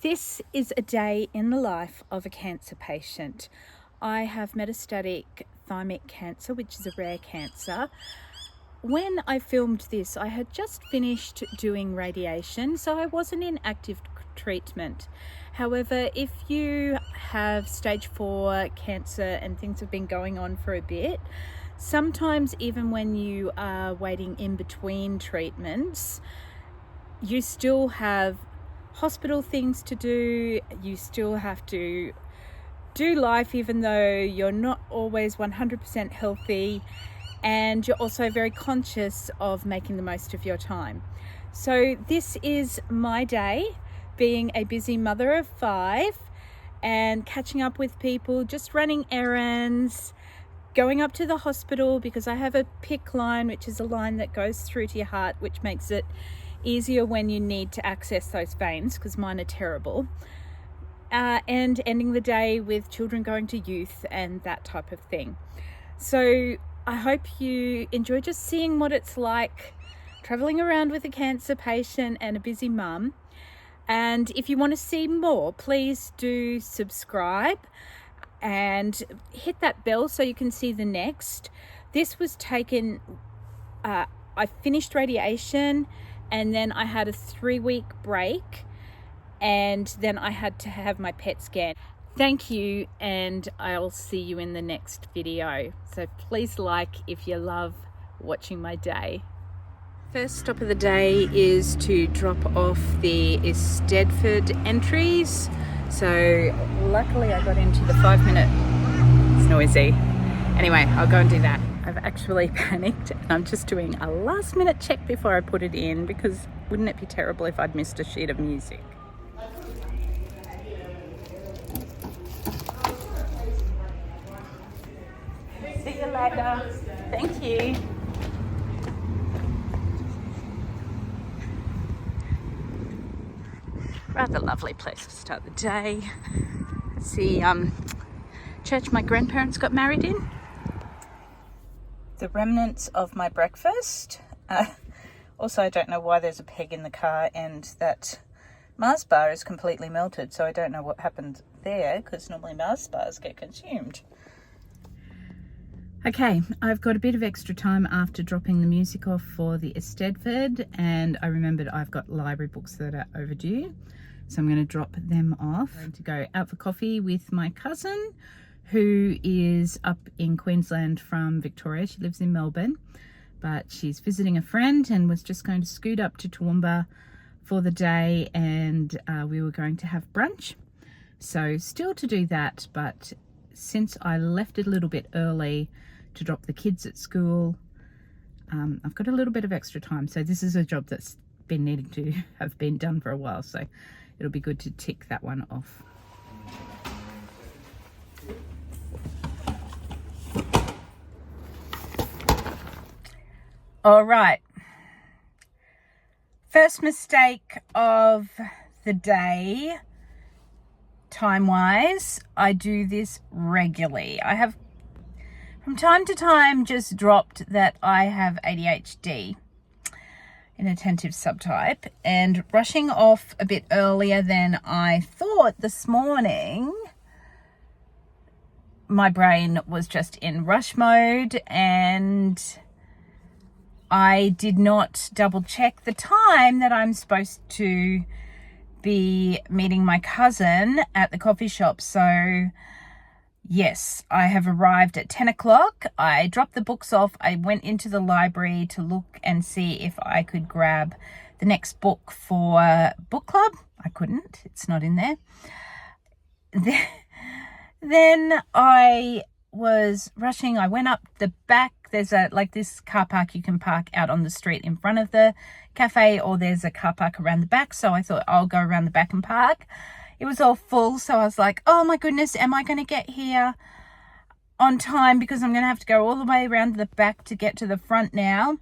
This is a day in the life of a cancer patient. I have metastatic thymic cancer, which is a rare cancer. When I filmed this, I had just finished doing radiation, so I wasn't in active treatment. However, if you have stage 4 cancer and things have been going on for a bit, sometimes even when you are waiting in between treatments, you still have hospital things to do. You still have to do life even though you're not always 100% healthy, and you're also very conscious of making the most of your time. So this is my day, being a busy mother of 5 and catching up with people, just running errands, going up to the hospital because I have a PICC line, which is a line that goes through to your heart, which makes it easier when you need to access those veins, because mine are terrible. And ending the day with children going to youth and that type of thing. So I hope you enjoy just seeing what it's like traveling around with a cancer patient and a busy mum. And if you want to see more, please do subscribe and hit that bell so you can see the next. This was taken, I finished radiation and then I had a 3-week break, and then I had to have my PET scan. Thank you, and I'll see you in the next video. So please like if you love watching my day. First stop of the day is to drop off the Eisteddfod entries. So luckily I got into the 5-minute, it's noisy. Anyway, I'll go and do that. I've actually panicked and I'm just doing a last minute check before I put it in, because wouldn't it be terrible if I'd missed a sheet of music? See you later. Thank you. Rather lovely place to start the day. It's the church my grandparents got married in. The remnants of my breakfast. Also, I don't know why there's a peg in the car, and that Mars bar is completely melted, so I don't know what happened there, because normally Mars bars get consumed. Okay, I've got a bit of extra time after dropping the music off for the Eisteddfod, and I remembered I've got library books that are overdue, so I'm going to drop them off. I'm going to go out for coffee with my cousin, who is up in Queensland from Victoria. She lives in Melbourne, but she's visiting a friend and was just going to scoot up to Toowoomba for the day, and we were going to have brunch. So still to do that, but since I left it a little bit early to drop the kids at school, I've got a little bit of extra time. So this is a job that's been needing to have been done for a while, so it'll be good to tick that one off. All right, first mistake of the day, time-wise. I do this regularly. I have from time to time just dropped that I have ADHD, inattentive subtype, and rushing off a bit earlier than I thought this morning. My brain was just in rush mode, and I did not double check the time that I'm supposed to be meeting my cousin at the coffee shop. So yes, I have arrived at 10 o'clock. I dropped the books off. I went into the library to look and see if I could grab the next book for book club. I couldn't, it's not in there. Then I was rushing. I went up the back. There's this car park you can park out on the street in front of the cafe, or there's a car park around the back. So I thought I'll go around the back and park. It was all full, so I was like, oh my goodness, am I going to get here on time? Because I'm going to have to go all the way around the back to get to the front now.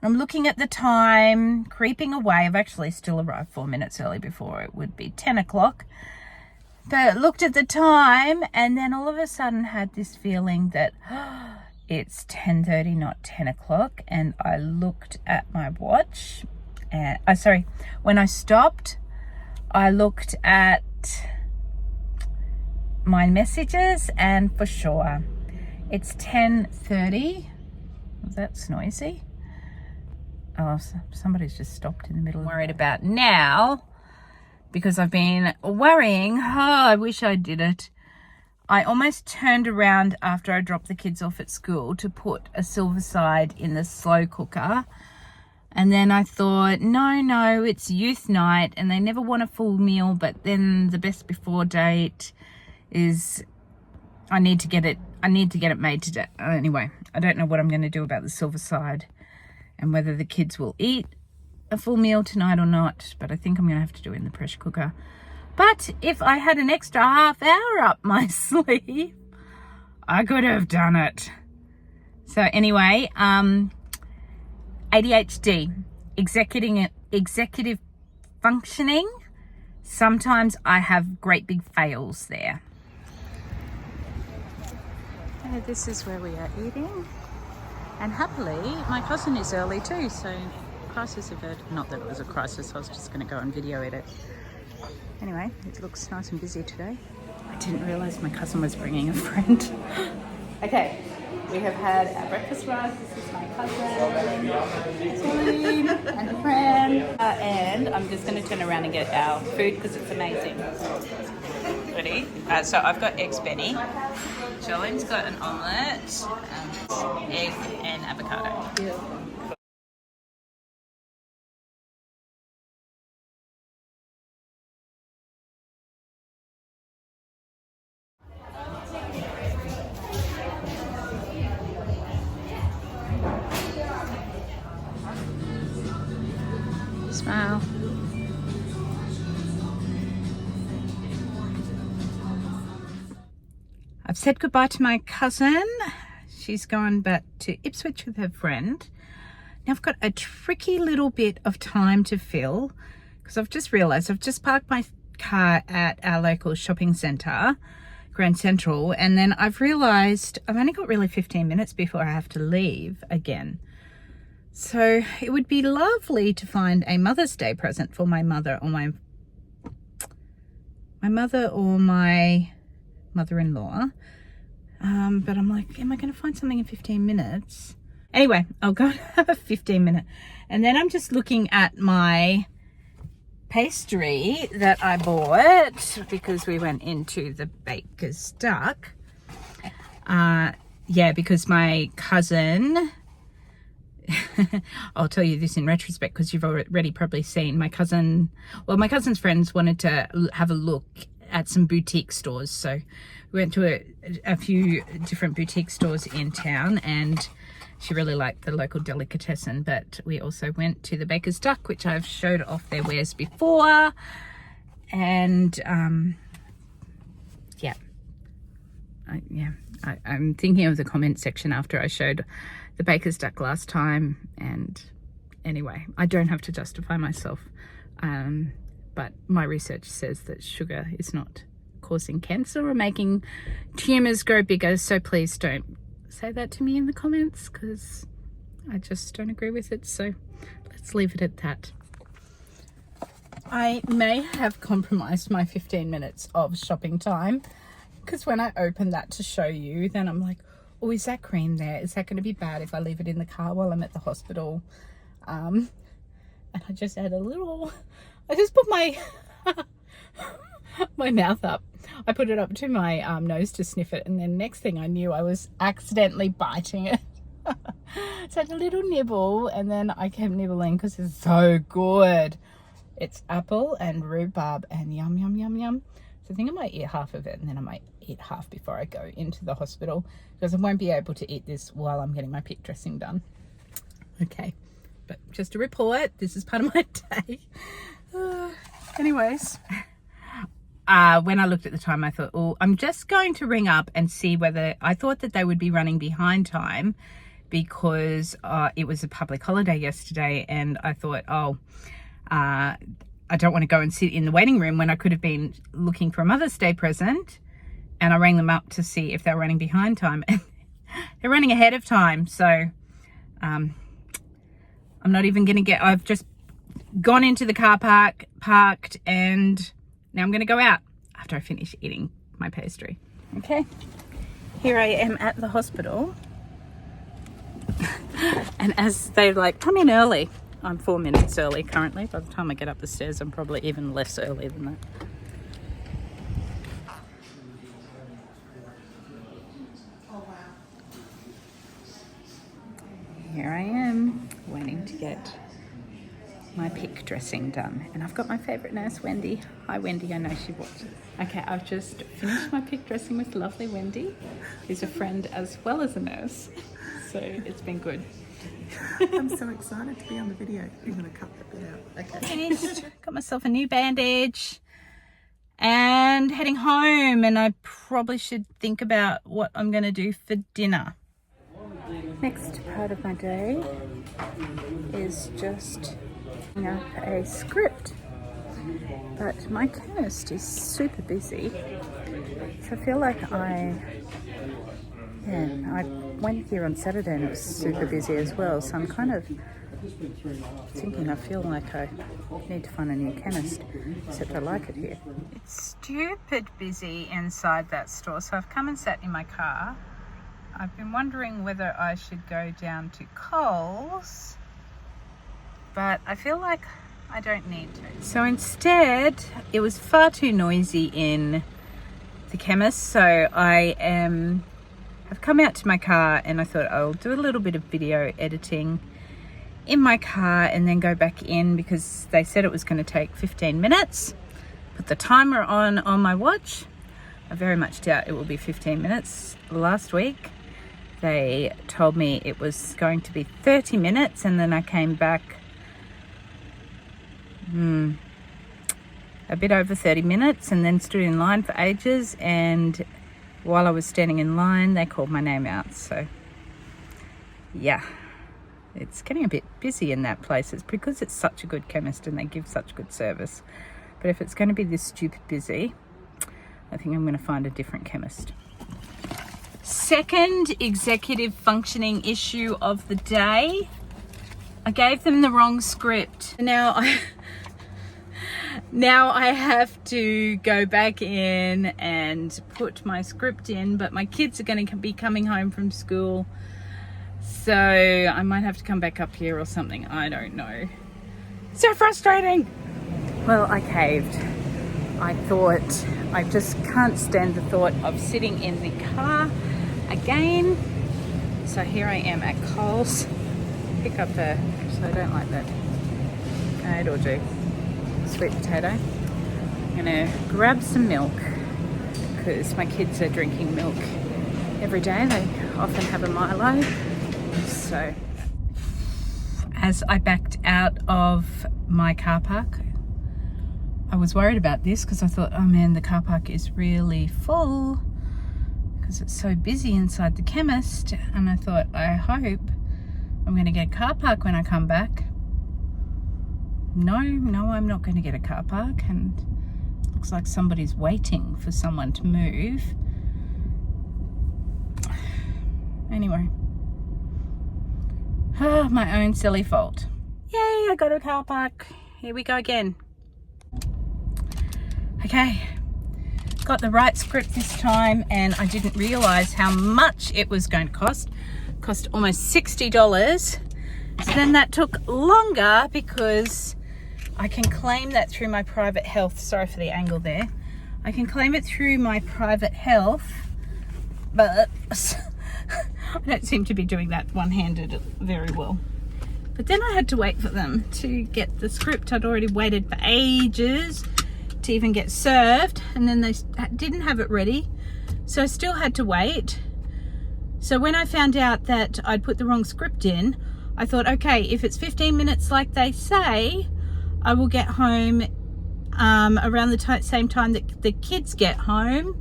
I'm looking at the time, creeping away. I've actually still arrived 4 minutes early before it would be 10 o'clock. But looked at the time, and then all of a sudden had this feeling that it's 10:30, not 10 o'clock. And I looked at my watch. And when I stopped, I looked at my messages and for sure it's 10:30. That's noisy. Oh, somebody's just stopped in the middle. Worried about now because I've been worrying. Oh, I wish I did it. I almost turned around after I dropped the kids off at school to put a silver side in the slow cooker. And then I thought, no, it's youth night and they never want a full meal. But then the best before date is I need to get it made today. Anyway, I don't know what I'm going to do about the silver side and whether the kids will eat a full meal tonight or not. But I think I'm going to have to do it in the pressure cooker. But if I had an extra half hour up my sleeve, I could have done it. So anyway, ADHD, executive functioning. Sometimes I have great big fails there. This is where we are eating. And happily, my cousin is early too, so crisis averted. Not that it was a crisis, I was just going to go and video edit. Anyway, it looks nice and busy today. I didn't realise my cousin was bringing a friend. Okay, we have had our breakfast rice. This is my cousin, Celine, and a friend. And I'm just going to turn around and get our food because it's amazing. Ready? So I've got eggs Benny. Jolene's got an omelette, egg and avocado. Yeah. Smile. I've said goodbye to my cousin. She's gone back to Ipswich with her friend. Now I've got a tricky little bit of time to fill because I've just realised I've just parked my car at our local shopping centre, Grand Central, and then I've realised I've only got really 15 minutes before I have to leave again. So it would be lovely to find a Mother's Day present for my mother or my mother-in-law. But I'm like, am I going to find something in 15 minutes? Anyway, I'll go and have a 15-minute. And then I'm just looking at my pastry that I bought because we went into the Baker's Duck. Yeah, because my cousin... I'll tell you this in retrospect because you've already probably seen my cousin's friends wanted to have a look at some boutique stores, so we went to a few different boutique stores in town and she really liked the local delicatessen. But we also went to the Baker's Duck, which I've showed off their wares before, and I'm thinking of the comment section after I showed the Baker's Duck last time. And anyway, I don't have to justify myself, but my research says that sugar is not causing cancer or making tumours grow bigger, so please don't say that to me in the comments because I just don't agree with it. So let's leave it at that. I may have compromised my 15 minutes of shopping time because when I open that to show you, then I'm like, oh, is that cream there? Is that going to be bad if I leave it in the car while I'm at the hospital? And I just had I just put my my mouth up. I put it up to my nose to sniff it, and then next thing I knew, I was accidentally biting it. So I had a little nibble, and then I kept nibbling because it's so good. It's apple and rhubarb and yum, yum, yum, yum. So I think I might eat half of it, and then I might eat half before I go into the hospital because I won't be able to eat this while I'm getting my pit dressing done. Okay, but just a report, this is part of my day. Anyways, when I looked at the time, I thought, oh, I'm just going to ring up and see whether... I thought that they would be running behind time because it was a public holiday yesterday, and I thought, I don't want to go and sit in the waiting room when I could have been looking for a Mother's Day present. And I rang them up to see if they were running behind time, and they're running ahead of time. So I'm not even going to get... I've just gone into the car park, parked, and now I'm going to go out after I finish eating my pastry. Okay, here I am at the hospital. And as they're like, come in early. I'm 4 minutes early currently. By the time I get up the stairs, I'm probably even less early than that. Here I am, waiting to get my pick dressing done. And I've got my favourite nurse, Wendy. Hi, Wendy, I know she watches. Okay, I've just finished my pick dressing with lovely Wendy, who's a friend as well as a nurse. So it's been good. I'm so excited to be on the video. I'm going to cut that bit out. Okay. Finished. Got myself a new bandage and heading home, and I probably should think about what I'm going to do for dinner. Next part of my day is just picking up a script, but my chemist is super busy, so I feel like I went here on Saturday and it was super busy as well, so I'm kind of thinking, I feel like I need to find a new chemist, except I like it here. It's stupid busy inside that store, so I've come and sat in my car. I've been wondering whether I should go down to Coles, but I feel like I don't need to. So instead, it was far too noisy in the chemist, so I've come out to my car and I thought I'll do a little bit of video editing in my car and then go back in, because they said it was going to take 15 minutes. Put the timer on my watch. I very much doubt it will be 15 minutes. Last week they told me it was going to be 30 minutes and then I came back a bit over 30 minutes and then stood in line for ages, and while I was standing in line they called my name out. So yeah, it's getting a bit busy in that place. It's because it's such a good chemist and they give such good service, but if it's going to be this stupid busy, I think I'm going to find a different chemist. Second executive functioning issue of the day. I gave them the wrong script. Now I have to go back in and put my script in, but my kids are going to be coming home from school, so I might have to come back up here or something. I don't know. So frustrating. Well, I caved. I thought, I just can't stand the thought of sitting in the car again. So here I am at Coles. Pick up a, so I don't like that. Okay, it'll do. Sweet potato. I'm gonna grab some milk because my kids are drinking milk every day. They often have a Milo. So as I backed out of my car park, I was worried about this because I thought, oh man, the car park is really full because it's so busy inside the chemist, and I thought, I hope I'm going to get a car park when I come back. No, I'm not going to get a car park, and it looks like somebody's waiting for someone to move. Anyway, my own silly fault. Yay, I got a car park. Here we go again. Okay, got the right script this time, and I didn't realize how much it was going to cost. Cost almost $60. So then that took longer because I can claim that through my private health. Sorry for the angle there. I can claim it through my private health, but I don't seem to be doing that one-handed very well. But then I had to wait for them to get the script. I'd already waited for ages to even get served, and then they didn't have it ready, so I still had to wait. So when I found out that I'd put the wrong script in, I thought, okay, if it's 15 minutes like they say, I will get home around the same time that the kids get home.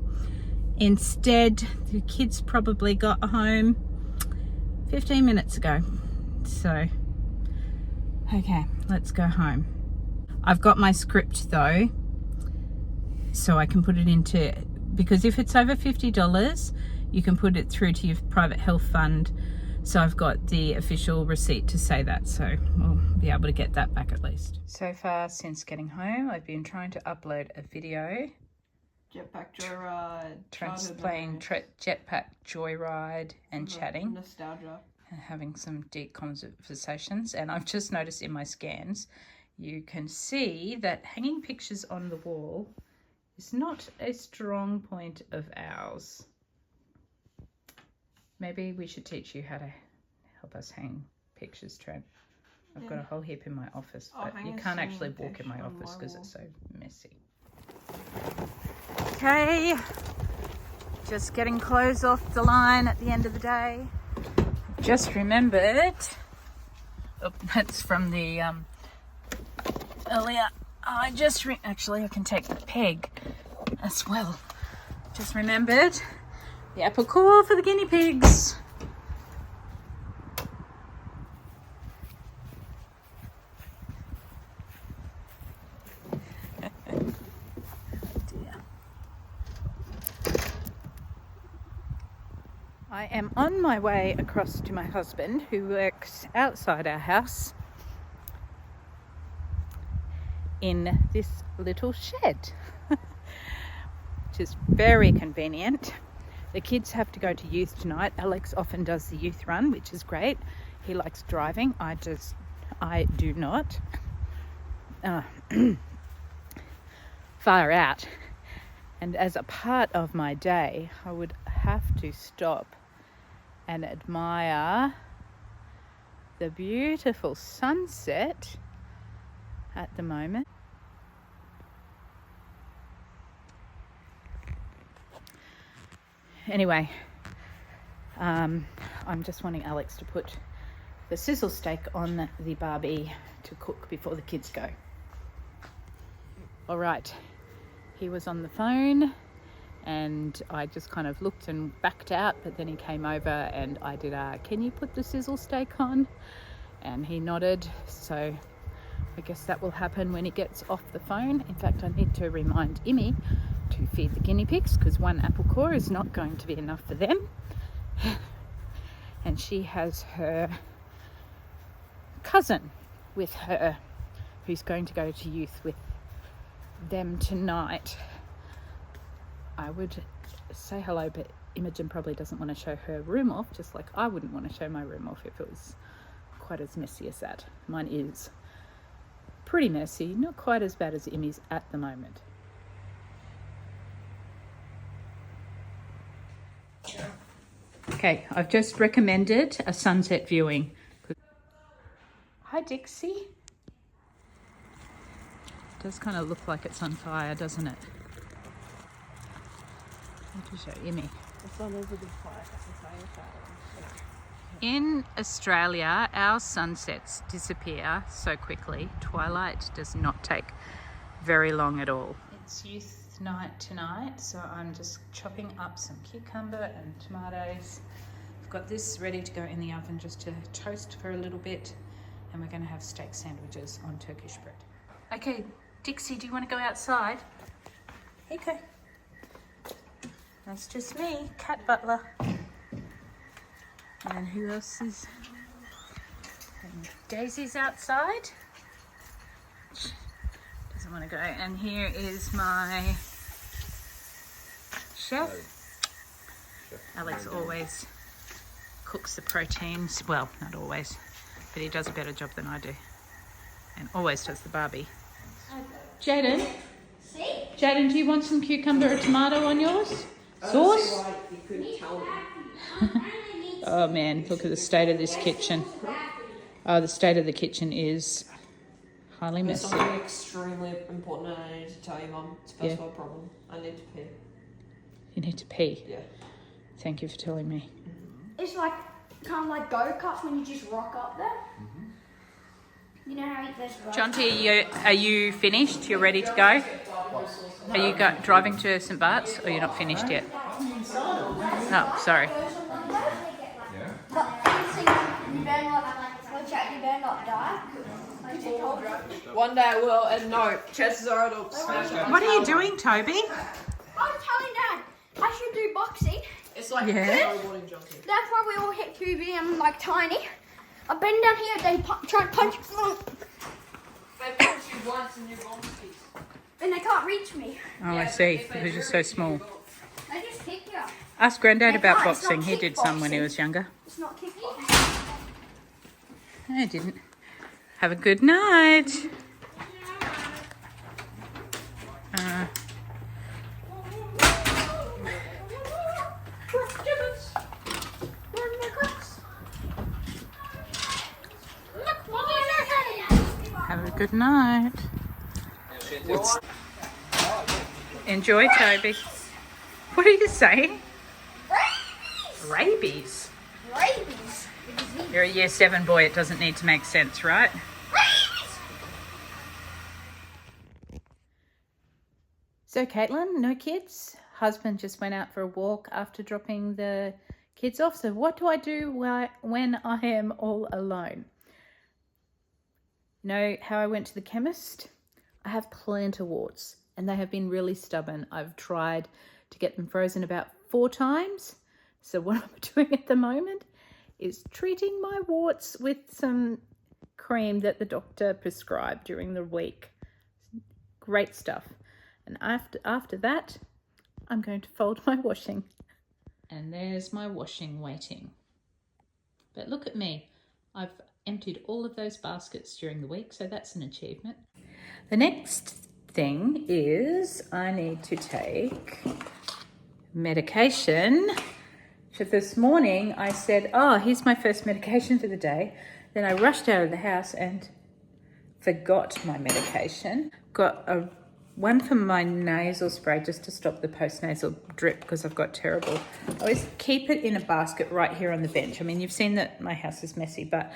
Instead, the kids probably got home 15 minutes ago. So okay, let's go home. I've got my script though, so I can put it into, because if it's over $50, you can put it through to your private health fund So I've got the official receipt to say that, so we'll be able to get that back at least. So far since getting home, I've been trying to upload a video. Jetpack joyride. Playing jetpack joyride and chatting. Nostalgia. And having some deep conversations. And I've just noticed in my scans, you can see that hanging pictures on the wall is not a strong point of ours. Maybe we should teach you how to help us hang pictures, Trent. I've got a whole heap in my office, but you can't actually walk in my office because it's so messy. Okay, just getting clothes off the line at the end of the day. Just remembered, oh, that's from the earlier. Actually, I can take the peg as well. Just remembered the apple core for the guinea pigs. I am on my way across to my husband, who works outside our house in this little shed, which is very convenient. The kids have to go to youth tonight. Alex often does the youth run, which is great. He likes driving. I do not. Far out. And as a part of my day, I would have to stop and admire the beautiful sunset at the moment. Anyway, I'm just wanting Alex to put the sizzle steak on the barbie to cook before the kids go. All right, he was on the phone and I just kind of looked and backed out, but then he came over and I did can you put the sizzle steak on? And he nodded, so I guess that will happen when he gets off the phone. In fact, I need to remind Immy to feed the guinea pigs because one apple core is not going to be enough for them. And she has her cousin with her who's going to go to youth with them tonight. I would say hello, but Imogen probably doesn't want to show her room off, just like I wouldn't want to show my room off if it was quite as messy as that. Mine is pretty messy, not quite as bad as Immy's at the moment. Okay, I've just recommended a sunset viewing. Hi, Dixie. It does kind of look like it's on fire, doesn't it? I'll just show Immy. It's all over the fire. In Australia, our sunsets disappear so quickly. Twilight does not take very long at all. It's youth night tonight, so I'm just chopping up some cucumber and tomatoes. I've got this ready to go in the oven just to toast for a little bit, and we're going to have steak sandwiches on Turkish bread. Okay, Dixie, do you want to go outside? Okay. That's just me, Cat Butler. And who else is? And Daisy's outside. Doesn't want to go. And here is my chef. Alex always cooks the proteins. Well, not always, but he does a better job than I do. And always does the barbie. Jaden? Jaden, do you want some cucumber or tomato on yours? Sauce? Oh man, look at the state of this kitchen. Oh, the state of the kitchen is highly messy. There's something extremely important I need to tell you, Mum. It's a first world problem. I need to pee. You need to pee? Yeah. Thank you for telling me. It's like kind of like go-karts when you just rock up there. You know how there's Jonty, are you finished? You're ready to go? Are you driving to St Bart's or you're not finished yet? Oh, sorry. One day I will, and no, chances are it'll smash up. What are you doing, Toby? I was telling Dad I should do boxing It's like Yeah. snowboarding junkie. That's why we all hit QB. I'm like tiny. I've been down here, they try to punch me, They punch you once and you're gone. and they can't reach me. Oh, I see, because you're so small. They just kick you. Ask Grandad They about can't, it's boxing. not He did some when he kickboxing. was younger. It's not kicking. No, he didn't. Have a good night. Have a good night. Enjoy, Toby. What are you saying? Rabies. Rabies. You're a year 7 boy. It doesn't need to make sense, right? So, Caitlin, no kids. Husband just went out for a walk after dropping the kids off. So what do I do when I am all alone? You know how I went to the chemist? I have plantar warts and they have been really stubborn. I've tried to get them frozen about 4 times. So what I'm doing at the moment is treating my warts with some cream that the doctor prescribed during the week. Great stuff. And after that, I'm going to fold my washing. And there's my washing waiting. But look at me. I've emptied all of those baskets during the week, so that's an achievement. The next thing is I need to take medication. So this morning I said, oh, here's my first medication for the day. Then I rushed out of the house and forgot my medication. Got one for my nasal spray just to stop the post-nasal drip because I've got terrible. I always keep it in a basket right here on the bench. I mean, you've seen that my house is messy, but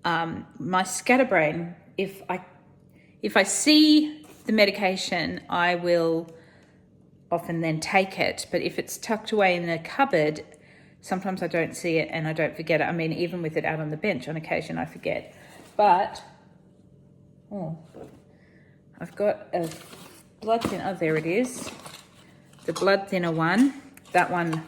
my scatterbrain, if I see the medication, I will often then take it. But if it's tucked away in the cupboard, sometimes I don't see it and I don't forget it. I mean, even with it out on the bench, on occasion I forget. But, I've got a blood thinner. Oh, there it is. The blood thinner one. That one,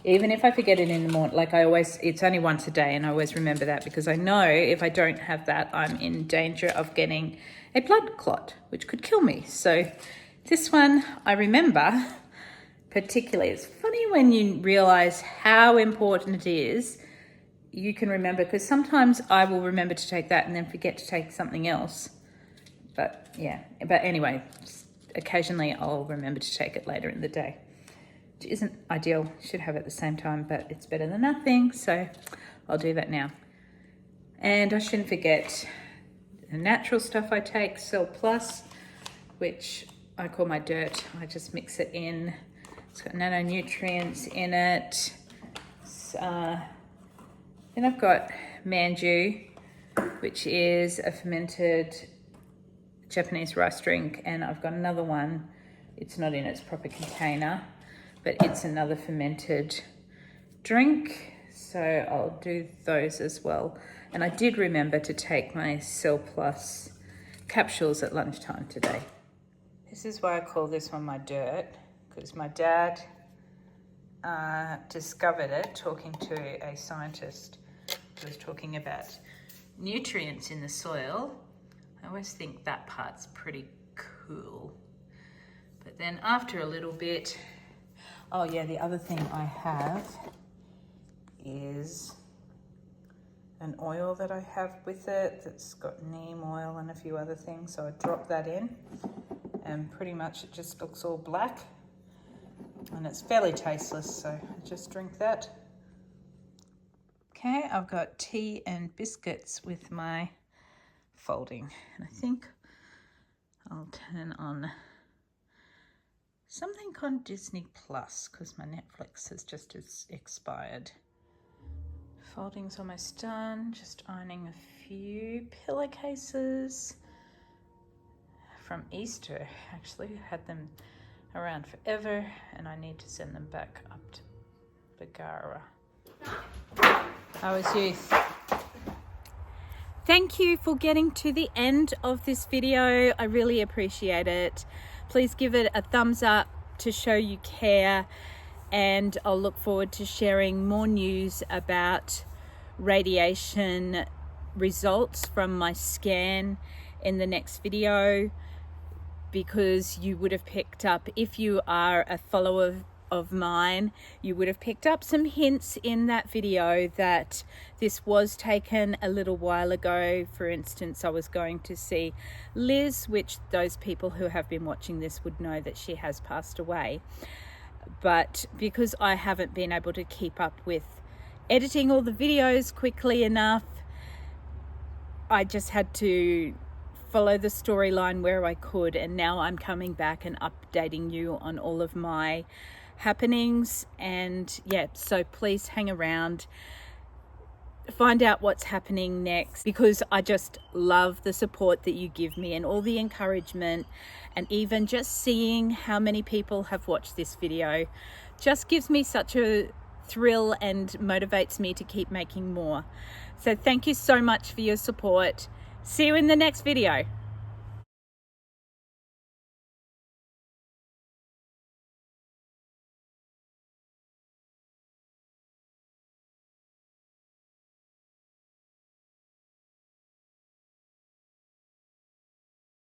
even if I forget it in the morning, like it's only once a day and I always remember that because I know if I don't have that, I'm in danger of getting a blood clot, which could kill me. So this one I remember particularly. It's funny when you realize how important it is. You can remember, because sometimes I will remember to take that and then forget to take something else. But yeah, but anyway, occasionally I'll remember to take it later in the day, which isn't ideal. Should have it at the same time, but it's better than nothing. So I'll do that now. And I shouldn't forget the natural stuff I take, Cell Plus, which I call my dirt. I just mix it in. It's got nanonutrients in it. Then I've got manju, which is a fermented Japanese rice drink, and I've got another one. It's not in its proper container, but it's another fermented drink, so I'll do those as well. And I did remember to take my Cell Plus capsules at lunchtime today. This is why I call this one my dirt, because my dad discovered it talking to a scientist who was talking about nutrients in the soil. I always think that part's pretty cool. But then after a little bit, oh yeah, the other thing I have is an oil that I have with it that's got neem oil and a few other things. So I drop that in and pretty much it just looks all black and it's fairly tasteless. So I just drink that. Okay, I've got tea and biscuits with my folding, and I think I'll turn on something on Disney Plus because my Netflix has just expired. Folding's almost done, just ironing a few pillowcases from Easter. Actually, I had them around forever and I need to send them back up to Bagara. How was youth? Thank you for getting to the end of this video. I really appreciate it. Please give it a thumbs up to show you care, and I'll look forward to sharing more news about radiation results from my scan in the next video, because you would have picked up, if you are a follower of mine, you would have picked up some hints in that video that this was taken a little while ago. For instance, I was going to see Liz, which those people who have been watching this would know that she has passed away. But because I haven't been able to keep up with editing all the videos quickly enough, I just had to follow the storyline where I could, and now I'm coming back and updating you on all of my happenings. And yeah, so please hang around, find out what's happening next, because I just love the support that you give me and all the encouragement, and even just seeing how many people have watched this video just gives me such a thrill and motivates me to keep making more. So thank you so much for your support. See you in the next video.